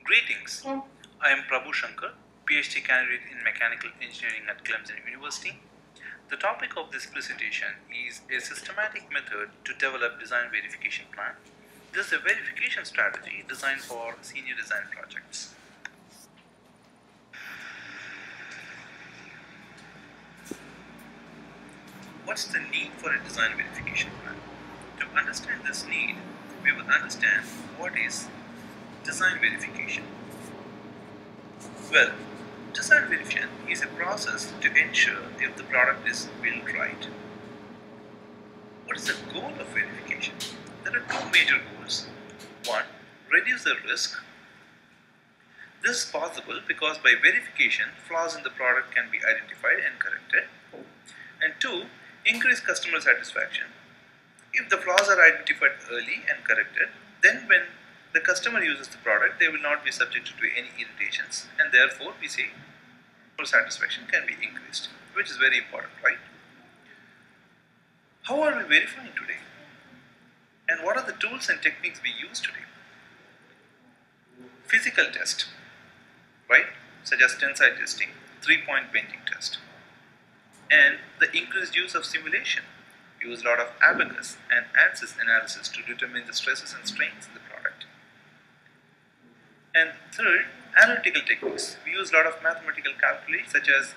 Greetings, I am Prabhu Shankar, PhD candidate in Mechanical Engineering at Clemson University. The topic of this presentation is a systematic method to develop design verification plan. This is a verification strategy designed for senior design projects. What's the need for a design verification plan? To understand this need, we will understand what is design verification. Well, design verification is a process to ensure if the product is built right. What is the goal of verification? There are two major goals. One, reduce the risk. This is possible because by verification, flaws in the product can be identified and corrected. And two, increase customer satisfaction. If the flaws are identified early and corrected, then when the customer uses the product, they will not be subjected to any irritations, and therefore we say customer satisfaction can be increased, which is very important, right? How are we verifying today? And what are the tools and techniques we use today? Physical test, right? Such as tensile testing, 3-point bending test, and the increased use of simulation. We use a lot of abacus and ANSYS analysis to determine the stresses and strains in the product. And third, analytical techniques. We use a lot of mathematical calculations such as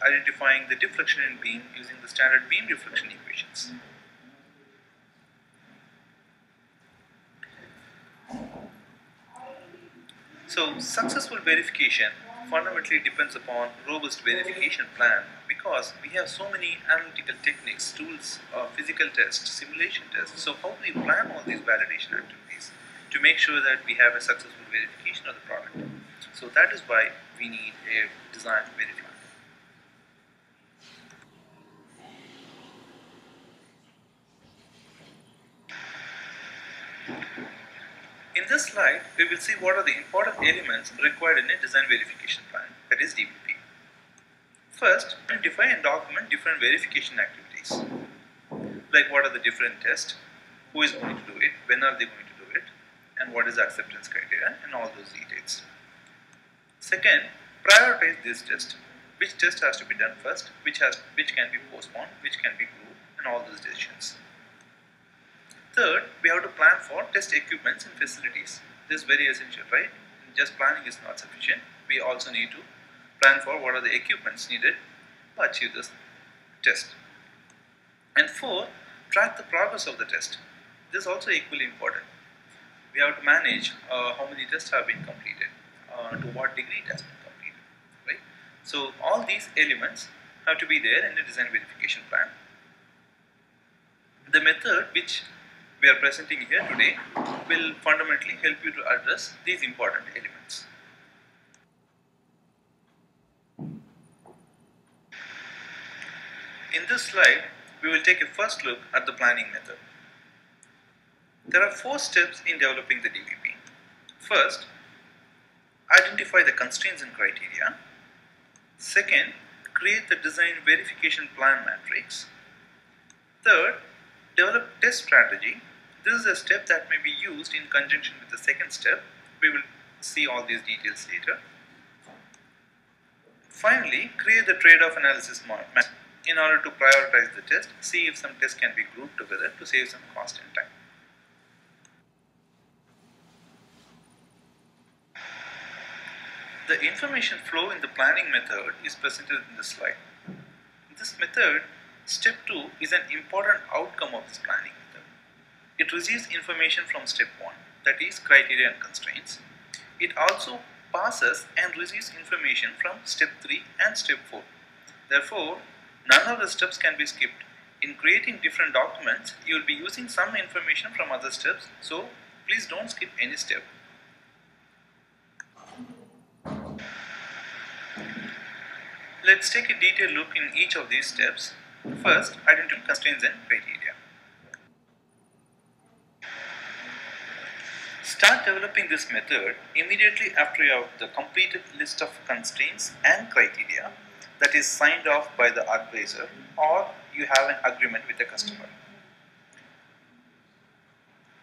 identifying the deflection in beam using the standard beam deflection equations. So, successful verification fundamentally depends upon robust verification plan because we have so many analytical techniques, tools, physical tests, simulation tests. So how do we plan all these validation activities to make sure that we have a successful verification of the product? So that is why we need a design verification. In this slide, we will see what are the important elements required in a design verification plan, that is DVP. First, identify and document different verification activities. Like what are the different tests, who is going to do it, when are they going to do it, and what is the acceptance criteria, and all those details. Second, prioritize this test. Which test has to be done first, which can be postponed, which can be grouped, and all those decisions. Third, we have to plan for test equipments and facilities. This is very essential, right? Just planning is not sufficient. We also need to plan for what are the equipments needed to achieve this test. And fourth, track the progress of the test. This is also equally important. We have to manage how many tests have been completed, to what degree it has been completed, right? So all these elements have to be there in the design verification plan. The method which we are presenting here today will fundamentally help you to address these important elements. In this slide, we will take a first look at the planning method. There are 4 steps in developing the DVP. First, identify the constraints and criteria. Second, create the design verification plan matrix. Third, develop test strategy. This is a step that may be used in conjunction with the second step. We will see all these details later. Finally, create the trade-off analysis map in order to prioritize the test, see if some tests can be grouped together to save some cost and time. The information flow in the planning method is presented in this slide. In this method, step 2 is an important outcome of this planning method. It receives information from step 1, that is criteria and constraints. It also passes and receives information from step 3 and step 4. Therefore, none of the steps can be skipped. In creating different documents, you will be using some information from other steps, so please don't skip any step. Let's take a detailed look in each of these steps. First, identify constraints and criteria. Start developing this method immediately after you have the completed list of constraints and criteria that is signed off by the advisor or you have an agreement with the customer.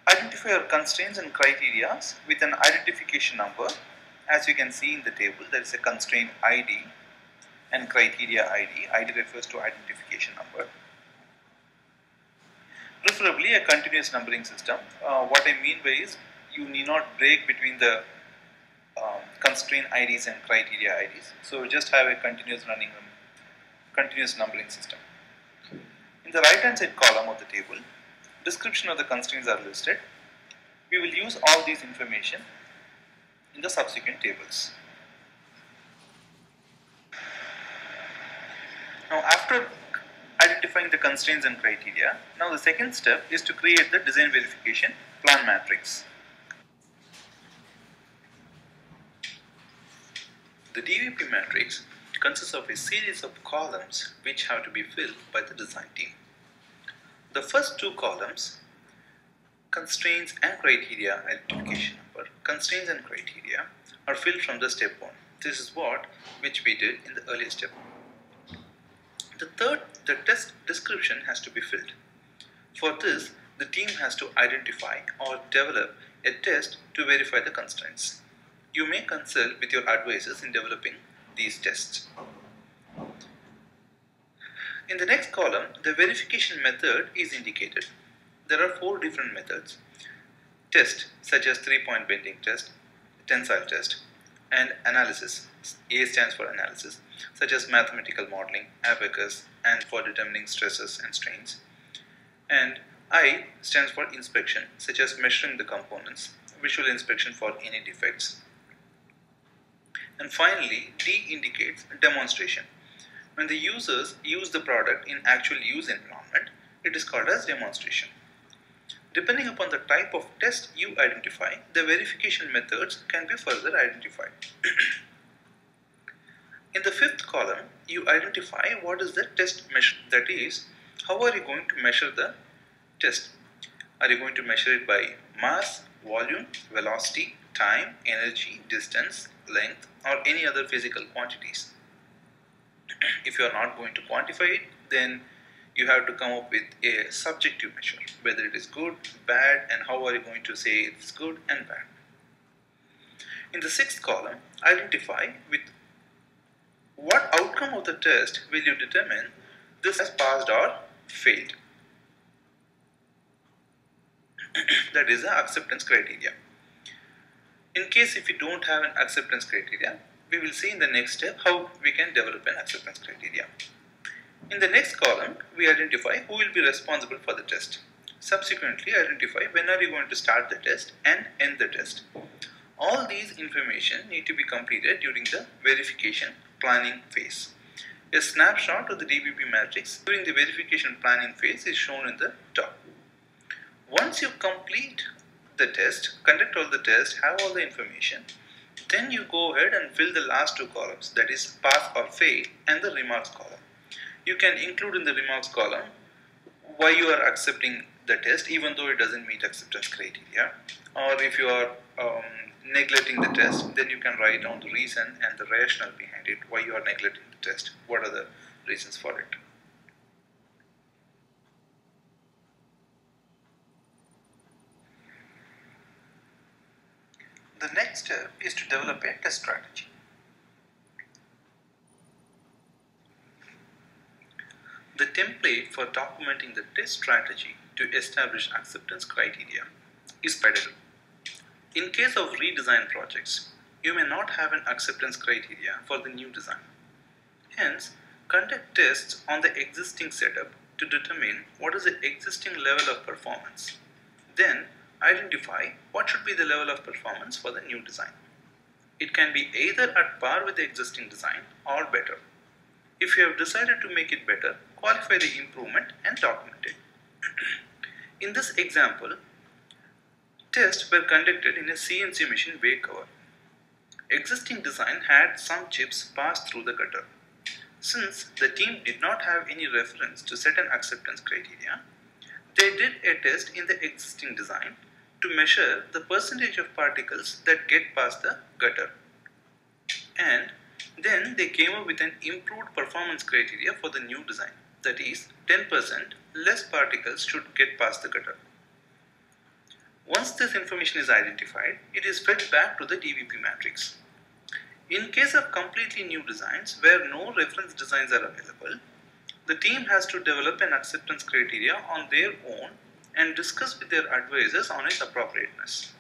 Identify your constraints and criteria with an identification number as you can see in the table, there is a constraint ID and criteria ID. ID refers to identification number. Preferably a continuous numbering system. What I mean by is you need not break between the constraint IDs and criteria IDs. So just have a continuous numbering system. In the right hand side column of the table, description of the constraints are listed. We will use all these information in the subsequent tables. Now after identifying the constraints and criteria, now the second step is to create the design verification plan matrix. The DVP matrix consists of a series of columns which have to be filled by the design team. The first two columns, constraints and criteria identification number, constraints and criteria, are filled from the step 1. This is which we did in the earlier step. The third, the test description has to be filled. For this, the team has to identify or develop a test to verify the constraints. You may consult with your advisors in developing these tests. In the next column, the verification method is indicated. There are 4 different methods. Test, such as 3-point bending test, tensile test, and analysis. A stands for analysis, such as mathematical modeling, abacus, and for determining stresses and strains. And I stands for inspection, such as measuring the components, visual inspection for any defects. And finally, D indicates demonstration. When the users use the product in actual use environment, it is called as demonstration. Depending upon the type of test you identify, the verification methods can be further identified. In the 5th column, you identify what is the test measure. That is, how are you going to measure the test? Are you going to measure it by mass, volume, velocity, time, energy, distance, length, or any other physical quantities? If you are not going to quantify it, then you have to come up with a subjective measure, whether it is good, bad, and how are you going to say it's good and bad. In the 6th column, identify with what outcome of the test will you determine this has passed or failed. That is the acceptance criteria. In case if you don't have an acceptance criteria, we will see in the next step how we can develop an acceptance criteria. In the next column, we identify who will be responsible for the test. Subsequently, identify when are you going to start the test and end the test. All these information need to be completed during the verification planning phase. A snapshot of the DVP matrix during the verification planning phase is shown in the top. Once you complete the test, conduct all the tests, have all the information, then you go ahead and fill the last 2 columns, that is pass or fail and the remarks column. You can include in the remarks column why you are accepting the test even though it doesn't meet acceptance criteria, or if you are neglecting the test, then you can write down the reason and the rationale behind it, why you are neglecting the test, what are the reasons for it. The next step is to develop a test strategy. The template for documenting the test strategy to establish acceptance criteria is pedal. In case of redesign projects, you may not have an acceptance criteria for the new design. Hence, conduct tests on the existing setup to determine what is the existing level of performance. Then, identify what should be the level of performance for the new design. It can be either at par with the existing design or better. If you have decided to make it better, qualify the improvement and document it. In this example, tests were conducted in a CNC machine weigh cover. Existing design had some chips pass through the cutter. Since the team did not have any reference to set an acceptance criteria, they did a test in the existing design to measure the percentage of particles that get past the gutter. And then they came up with an improved performance criteria for the new design. That is, 10% less particles should get past the gutter. Once this information is identified, it is fed back to the DVP matrix. In case of completely new designs where no reference designs are available, the team has to develop an acceptance criteria on their own and discuss with their advisors on its appropriateness.